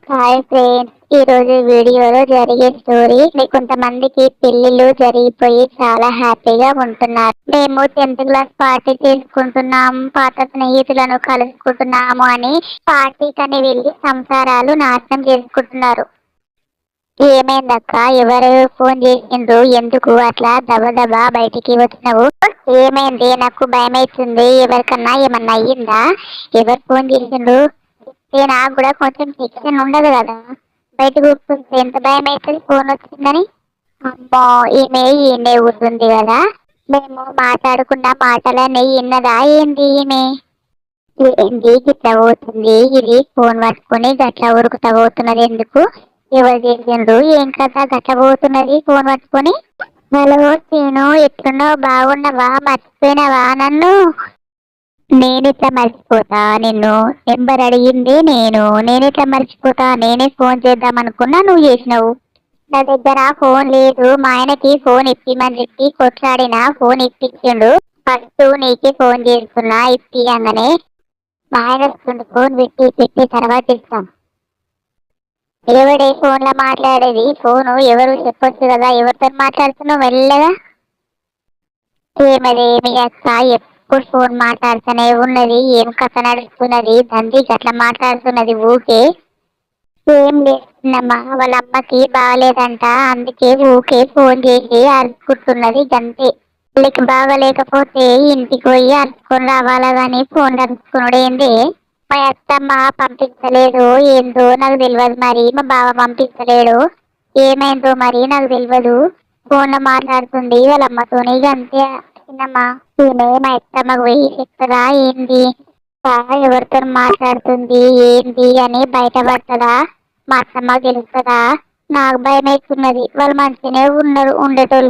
Hi friends, ఈ రోజు వీడియోలో జరిగే స్టోరీ కొంతమందికి పెళ్లిళ్ళు జరిగిపోయి చాలా హ్యాపీగా ఉంటున్నారు. మేము 10th క్లాస్ పార్టీ చేసుకుంటున్నాము, పాత స్నేహితులను కలుసుకుంటున్నాము అని పార్టీకని వెళ్లి సంసారాలు నాశనం చేసుకుంటున్నారు. ఏమైందక్క? ఎవరు ఫోన్ చేసిండ్రు? ఎందుకు అట్లా దబదబా బయటికి వచ్చినావు? ఏమైంది? నాకు భయం అవుతుంది. ఎవరికన్నా ఏమన్నా అయ్యిందా? ఎవరు ఫోన్ చేసిండ్రు? నాకు కూడా కొంచెం టెన్షన్ ఉండదు కదా, బయటకు వస్తుంటే ఎంత భయం అవుతుంది ఫోన్ వచ్చిందని. అమ్మో, ఈమె ఊరుతుంది కదా. మేము మాట్లాడుకున్న మాటలన్నీ విన్నదా ఏంది ఈమె? ఏంది గిట్లా పోతుంది? ఇది ఫోన్ పట్టుకుని గట్లా ఉరుకుతా పోతున్నది ఎందుకు? ఎవరు చేసిండ్రు? ఏం కదా గట్లా పోతున్నది ఫోన్ పట్టుకుని? హలో సీను, ఎట్లున్నావు? బాగున్నావా? మర్చిపోయినావా నన్ను? నేనిట్లా మర్చిపోతా నిన్ను? నెంబర్ అడిగింది నేనిట్లా మర్చిపోతా? నేనే ఫోన్ చేద్దాం అనుకున్నా, నువ్వు చేసినావు. నా దగ్గర ఫోన్ లేదు. మా ఆయనకి ఫోన్ ఇప్పిమని చెప్పి కొట్లాడినా, ఫోన్ ఇప్పించిండు. ఫస్ట్ నీకే ఫోన్ చేస్తున్నా ఇప్పియంగానే. మా ఆయన వస్తుంది, ఫోన్ పెట్టి తర్వాత ఇస్తాం. ఎవడే ఫోన్ లో మాట్లాడేది? ఫోను ఎవరు చెప్పొచ్చు కదా, ఎవరితో మాట్లాడుతున్నావు మెల్లగా? ఏమది మీ అక్క ఎప్పుడు ఫోన్ మాట్లాడుతూనే ఉన్నది. ఏం కథ నడుస్తున్నది? తండ్రి గట్లా మాట్లాడుతున్నది ఊకే. ఏం లేదమ్మా, వాళ్ళ అమ్మకి బాగలేదంట, అందుకే ఊకే ఫోన్ చేసి అరుచుకుంటున్నది గంతే. వాళ్ళకి బాగలేకపోతే ఇంటికి పోయి అరుచుకొని రావాలా గాని ఫోన్ అరుచుకున్నాడు ఏంది? మా అత్తమ్మ పంపించలేదు ఏందో నాకు తెలియదు, మరి మా బావ పంపించలేడు. ఏమైందో మరి నాకు తెలియదు. ఫోన్ లో మాట్లాడుతుంది వాళ్ళ అమ్మతోని అంతే. చిన్నమ్మా, ఈమె మా అత్తమ్మకు పోయి చెప్తారా ఏంది? ఎవరితో మాట్లాడుతుంది ఏంది అని బయటపడతారా? మా అత్తమ్మకు తెలుస్తుందా? నాకు భయం వేస్తున్నది. వాళ్ళు మంచిగానే ఉండేటోళ్ళు.